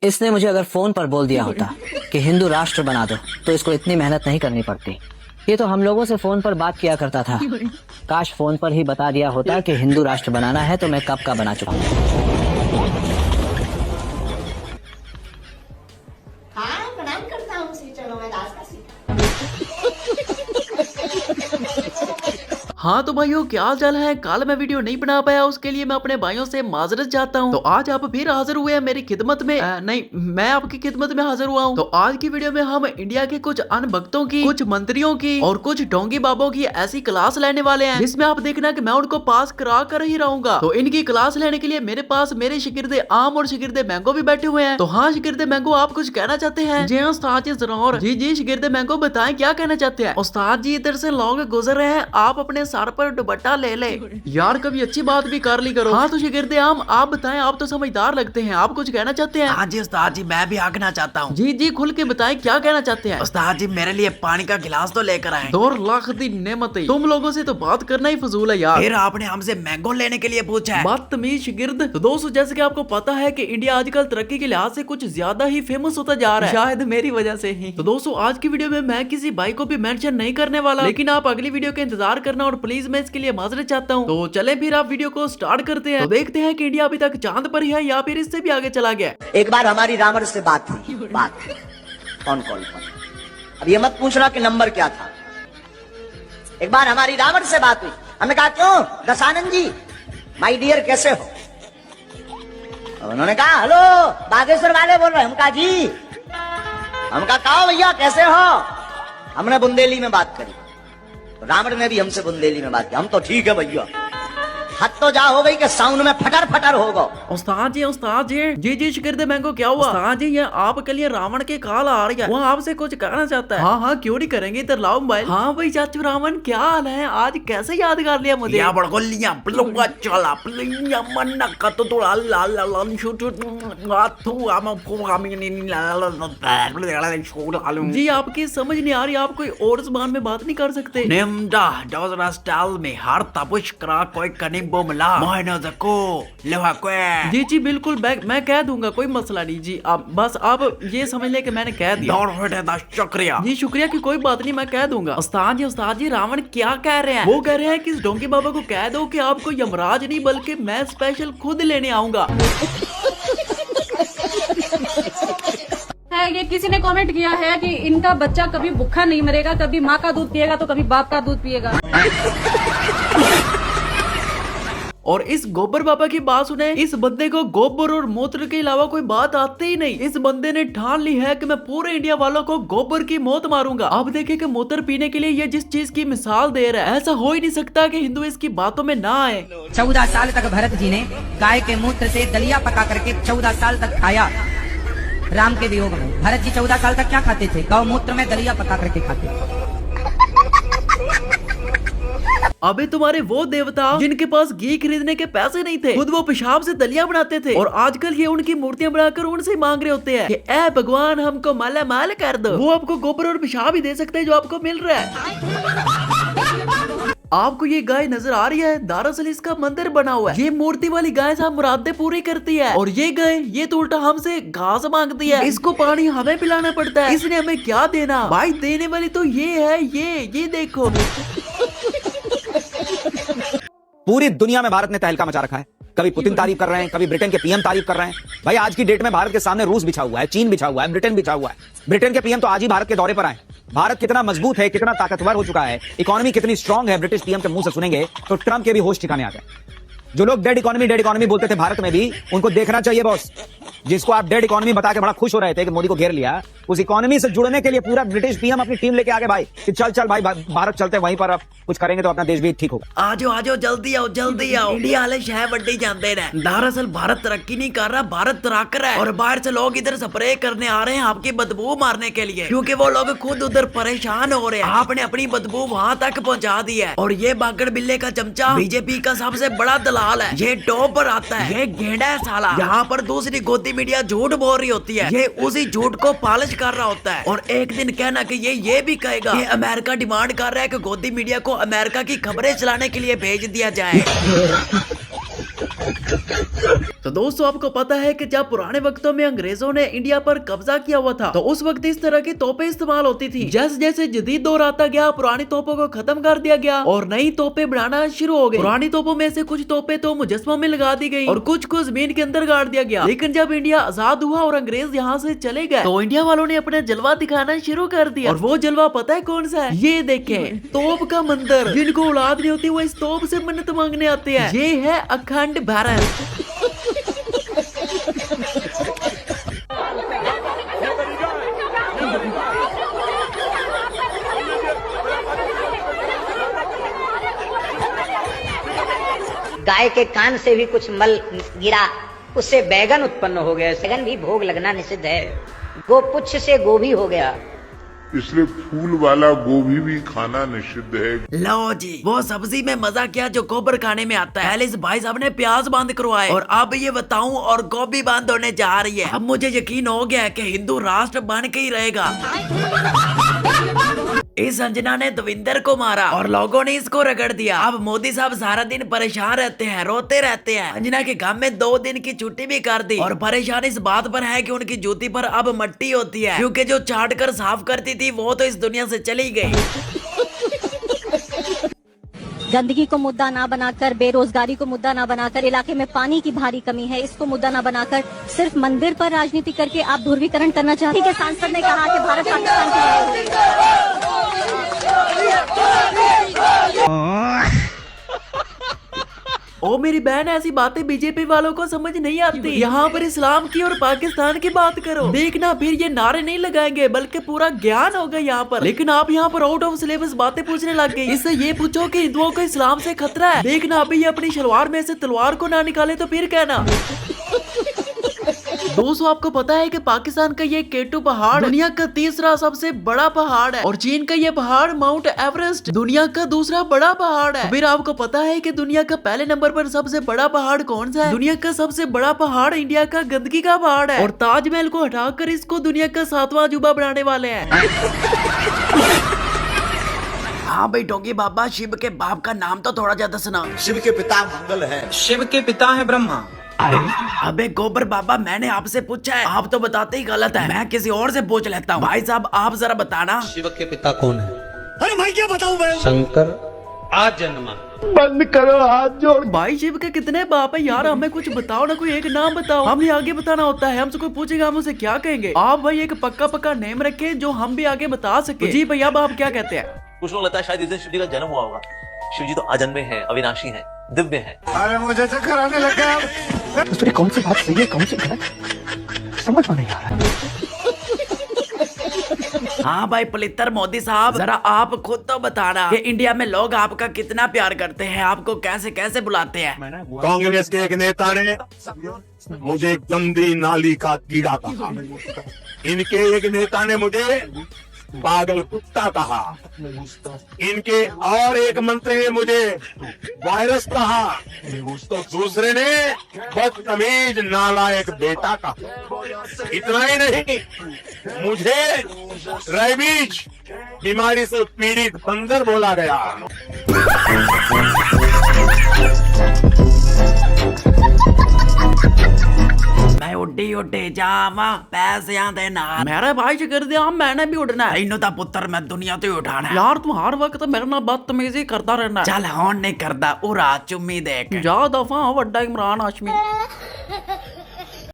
इसने मुझे अगर फोन पर बोल दिया होता कि हिंदू राष्ट्र बना दो तो इसको इतनी मेहनत नहीं करनी पड़ती। ये तो हम लोगों से फोन पर बात किया करता था। काश फोन पर ही बता दिया होता कि हिंदू राष्ट्र बनाना है तो मैं कब का बना चुका हूँ। हाँ, प्रणाम करता हूँ श्री चरणों में दास का सीता। हाँ तो भाइयों क्या हाल चाल है। कल मैं वीडियो नहीं बना पाया, उसके लिए मैं अपने भाइयों से माजरत चाहता हूँ। तो आज आप फिर हाजिर हुए हैं मेरी खिदमत में। नहीं, मैं आपकी खिदमत में हाजिर हुआ हूँ। तो आज की वीडियो में हम इंडिया के कुछ अनभक्तों की, कुछ मंत्रियों की और कुछ ढोंगी बाबों की ऐसी क्लास लेने वाले हैं जिसमें आप देखना कि मैं उनको पास करा कर ही रहूंगा। तो इनकी क्लास लेने के लिए मेरे पास मेरे शिगिर्दे आम और शिगिर्दे मैंगो भी बैठे हुए हैं। तो हाँ शिगिर्दे मैंगो, आप कुछ कहना चाहते हैं? जी हाँ उस्ताद जी जरूर। जी जी शिगिर्दे मैंगो बताएं क्या कहना चाहते हैं। उस्ताद जी इधर से लोग गुजर रहे हैं, आप अपने सर पर दुपट्टा ले ले। यार कभी अच्छी बात भी कर ली करो। हाँ तो शिगिर्दे आम आप बताएं, आप तो समझदार लगते हैं, आप कुछ कहना चाहते हैं? हाँ जी उस्ताद जी, मैं भी आगना चाहता हूँ। जी जी खुल के बताएं क्या कहना चाहते हैं। उस्ताद जी मेरे लिए पानी का गिलास तो लेकर आए। 2 लाख दी नेमत। तुम लोगों से तो बात करना ही फजूल है यार। फिर आपने हमसे मैंगो लेने के लिए पूछा है। बदतमीज शिगिर्द। तो दोस्तों जैसे कि आपको पता है कि इंडिया आजकल तरक्की के लिहाज से कुछ ज्यादा ही फेमस होता जा रहा है, शायद मेरी वजह से ही। तो दोस्तों आज की वीडियो में मैं किसी भाई को भी मेंशन नहीं करने वाला, लेकिन आप अगली वीडियो का इंतजार करना और प्लीज मैं इसके लिए माजरत चाहता हूँ। तो चले फिर आप वीडियो को स्टार्ट करते हैं। तो देखते हैं कि इंडिया अभी तक चांद पर ही है या फिर इससे भी आगे चला गया। एक बार हमारी रावण से बात थी, बात कौन कॉल पर। अब ये मत पूछना कि नंबर क्या था। एक बार हमारी रावण से बात हुई, हमने कहा क्यों दशानंद जी माय डियर कैसे हो। उन्होंने कहा हेलो बागेश्वर वाले बोल रहे हैं। हम कहा जी। हम कहा भैया कैसे हो। हमने बुंदेली में बात करी, रावण ने भी हमसे बुंदेली में बात की। हम तो ठीक है भैया। हद तो जा हो गई कि साउंड में फटर फटर होगा। उस्ताद जी जी जी शिगिर्दे मैंगो क्या हुआ? उस्ताद जी ये आपके लिए रावण के काल आ रही है, वो आपसे कुछ कहना चाहता है। हाँ हाँ क्यों नहीं करेंगे, इधर लाओ मोबाइल। हाँ भाई चाचू रावण क्या हाल है, आज कैसे याद कर लिया मुझे? या बड़गोलियां प्लुआ चला प्लुआ मन का तो थोड़ा ला ला ला शूट आथू आम फोगामी नी ला ला। जी आपकी समझ नहीं आ रही, आप कोई और जुबान में बात नहीं कर सकते? नेमदा डोजरा स्टाइल में हर तबुश करा कोई कनी बोमला मोहनो जको लेवा कोई। जी जी बिल्कुल मैं कह दूंगा, कोई मसला नहीं जी। आप बस आप ये समझ ले कि मैंने कह दिया। दौड़ फटे दा शुक्रिया जी शुक्रिया की कोई बात नहीं, मैं कह दूंगा। उस्ताद जी रावण क्या कह रहे हैं? वो कह रहे हैं कि इस डोंगी बाबा को कह दो कि आपको यमराज नहीं बल्कि मैं स्पेशल खुद लेने आऊंगा। है ये किसी ने कमेंट किया है कि इनका बच्चा कभी भूखा नहीं मरेगा, कभी माँ का दूध पिएगा तो कभी बाप का दूध पिएगा। और इस गोबर बाबा की बात सुने, इस बंदे को गोबर और मूत्र के अलावा कोई बात आती ही नहीं। इस बंदे ने ठान ली है कि मैं पूरे इंडिया वालों को गोबर की मौत मारूंगा। अब देखे कि मूत्र पीने के लिए ये जिस चीज की मिसाल दे रहा है, ऐसा हो ही नहीं सकता कि हिंदू इसकी बातों में ना आए। 14 साल तक भरत जी ने गाय के मूत्र से दलिया पका करके 14 साल तक खाया। राम के वियोग में भरत जी 14 साल तक क्या खाते थे? गौमूत्र में दलिया पका करके खाते। अबे तुम्हारे वो देवता जिनके पास घी खरीदने के पैसे नहीं थे, खुद वो पेशाब से दलिया बनाते थे, और आजकल ये उनकी मूर्तियां बनाकर उनसे मांग रहे होते हैं कि ए भगवान हमको माला माल कर दो। वो आपको गोबर और पेशाब ही दे सकते हैं जो आपको मिल रहा है। आपको ये गाय नजर आ रही है, दरअसल इसका मंदिर बना हुआ है। ये मूर्ति वाली गाय से मुरादें पूरी करती है, और ये गाय ये तो उल्टा हमसे घास मांगती है। इसको पानी हमें पिलाना पड़ता है, इसने हमें क्या देना? भाई देने वाली तो ये है, ये देखो। पूरी दुनिया में भारत ने तहलका मचा रखा है। कभी पुतिन तारीफ कर रहे हैं, कभी ब्रिटेन के पीएम तारीफ कर रहे हैं। भाई आज की डेट में भारत के सामने रूस बिछा हुआ है, चीन बिछा हुआ है, ब्रिटेन बिछा हुआ है। ब्रिटेन के पीएम तो आज ही भारत के दौरे पर आए। भारत कितना मजबूत है, कितना ताकतवर हो चुका है, इकोनॉमी कितनी स्ट्रांग है, ब्रिटिश पीएम के मुंह से सुनेंगे तो ट्रंप के भी होश ठिकाने आ गए। जो लोग डेड इकोनॉमी बोलते थे भारत में भी, उनको देखना चाहिए बॉस। जिसको आप डेड इकोनॉमी बता के बड़ा खुश हो रहे थे कि मोदी को घेर लिया, उस इकोनॉमी से जुड़ने के लिए पूरा ब्रिटिश पीएम अपनी टीम लेके आगे भाई कि चल भाई भारत चलते हैं, वहीं पर अब कुछ करेंगे तो अपना देश भी ठीक होगा। आजो जल्दी आओ इंडिया वाले शहर बड्डी जानते हैं। दरअसल भारत तरक्की नहीं कर रहा, भारत तराक रहा है, और बाहर से लोग इधर स्प्रे करने आ रहे हैं आपकी बदबू मारने के लिए, क्योंकि वो लोग खुद उधर परेशान हो रहे हैं। आपने अपनी बदबू वहाँ तक पहुँचा दी है, और ये बागड़ बिल्ले का चमचा बीजेपी का सबसे बड़ा दलाल है। ये टॉप पर आता है, ये गेंडा है साला। यहाँ पर दूसरी गोदी मीडिया झूठ बोल रही होती है, ये उसी झूठ को पालिश कर रहा होता है, और एक दिन कहना कि ये भी कहेगा कि अमेरिका डिमांड कर रहा है कि गोदी मीडिया को अमेरिका की खबरें चलाने के लिए भेज दिया जाए। तो दोस्तों आपको पता है कि जब पुराने वक्तों में अंग्रेजों ने इंडिया पर कब्जा किया हुआ था तो उस वक्त इस तरह की तोपें इस्तेमाल होती थी। जैसे जैसे जदीद दौर आता गया पुरानी तोपों को खत्म कर दिया गया और नई तोपें बनाना शुरू हो गई। पुरानी तोपों में से कुछ तोपें तो मुजस्समों में लगा दी गई और कुछ को जमीन के अंदर गाड़ दिया गया। लेकिन जब इंडिया आजाद हुआ और अंग्रेज यहाँ से चले गए तो इंडिया वालों ने अपना जलवा दिखाना शुरू कर दिया। और वो जलवा पता है कौन सा है? ये देखें, तोप का मंदिर। जिनको औलाद नहीं होती वो इस तोप से मन्नत मांगने आते हैं। ये है अखंड भारत। गाय के कान से भी कुछ मल गिरा, उससे बैगन उत्पन्न हो गया। बैगन भी भोग लगना निषिद्ध है। गोपुच्छ से गोभी हो गया, इसलिए फूल वाला गोभी भी खाना निषिद्ध है। लो जी, वो सब्जी में मजा क्या जो गोबर खाने में आता है। पहले इस भाई साहब ने प्याज बांध करवाए और अब ये बताऊं और गोभी बांध होने जा रही है। अब मुझे यकीन हो गया है कि हिंदू राष्ट्र बन के ही रहेगा। इस संजना ने दविंदर को मारा और लोगों ने इसको रगड़ दिया। अब मोदी साहब सारा दिन परेशान रहते हैं, रोते रहते हैं। संजना के काम में 2 दिन की छुट्टी भी कर दी और परेशान इस बात पर है कि उनकी जूती पर अब मट्टी होती है, क्योंकि जो चाट कर साफ करती थी वो तो इस दुनिया से चली गई। गंदगी को मुद्दा ना बनाकर, बेरोजगारी को मुद्दा ना बनाकर, इलाके में पानी की भारी कमी है इसको मुद्दा ना बनाकर सिर्फ मंदिर पर राजनीति करके आप ध्रुवीकरण करना चाहते हैं। सांसद ने कहा कि भारत पाकिस्तान की ओ मेरी बहन, ऐसी बातें बीजेपी वालों को समझ नहीं आती। यहाँ पर इस्लाम की और पाकिस्तान की बात करो, देखना फिर ये नारे नहीं लगाएंगे बल्कि पूरा ज्ञान होगा यहाँ पर। लेकिन आप यहाँ पर आउट ऑफ सिलेबस बातें पूछने लग गए। इससे ये पूछो कि हिंदुओं को इस्लाम से खतरा है, देखना अभी ये अपनी शलवार में से तलवार को ना निकाले तो फिर कहना। दोस्तों आपको पता है कि पाकिस्तान का ये केटू पहाड़ दुनिया का 3रा सबसे बड़ा पहाड़ है और चीन का ये पहाड़ माउंट एवरेस्ट दुनिया का 2रा बड़ा पहाड़ है। फिर आपको पता है कि दुनिया का पहले नंबर पर सबसे बड़ा पहाड़ कौन सा है? दुनिया का सबसे बड़ा पहाड़ इंडिया का गंदगी का पहाड़ है और ताजमहल को हटाकर इसको दुनिया का 7वां अजूबा बनाने वाले हैं। हाँ भाई टोगी बाबा, शिव के बाप का नाम तो थोड़ा ज्यादा सुना। शिव के पिता मंगल है। शिव के पिता है ब्रह्मा। अबे गोबर बाबा, मैंने आपसे पूछा है, आप तो बताते ही गलत है। मैं किसी और से पूछ लेता हूँ। भाई साहब आप जरा बताना, शिव के पिता कौन है? अरे भाई क्या बताऊं मैं? शंकर आज जन्मा। बंद करो हाथ जोड़। भाई शिव के कितने बाप है यार? हमें कुछ बताओ ना, कोई एक नाम बताओ। हम ये आगे बताना होता है, हमसे कोई पूछेगा हम उसे क्या कहेंगे? आप भाई एक पक्का नेम रखे जो हम भी आगे बता सके। जी भैया आप क्या कहते हैं? कुछ लोग लगता है शायद इस दिन शिव जी का जन्म हुआ होगा। शिव जी तो अजन्मे हैं, अविनाशी हैं, दिव्य हैं। अरे मुझे चक्कर आने लगा। उसमें कौन सी बात सही है कौन सी गलत, समझ में नहीं आ रहा। हाँ भाई पलित्तर मोदी साहब, जरा आप खुद तो बताना कि इंडिया में लोग आपका कितना प्यार करते हैं, आपको कैसे कैसे बुलाते हैं? कांग्रेस के एक नेता ने मुझे गंदी नाली का कीड़ा कहा। इनके एक नेता ने मुझे पागल कुत्ता कहा। इनके और एक मंत्री ने मुझे वायरस कहा, तो दूसरे ने बदतमीज नालायक बेटा कहा। इतना ही नहीं, मुझे रेबीज बीमारी से पीड़ित बंदर बोला गया। मैं उड्डी जावा पैसे देना। मेरे भाई से कर दिया, मैंने भी उड़ना है। इन्हों दा पुत्र मैं दुनिया तो उठाना है। यार तुम हर वक्त मेरे ना बदतमीजी करता रहना। चल होन नहीं करदा, उरा चुम्मी देख। जा दफा वड्डा इमरान हाशमी।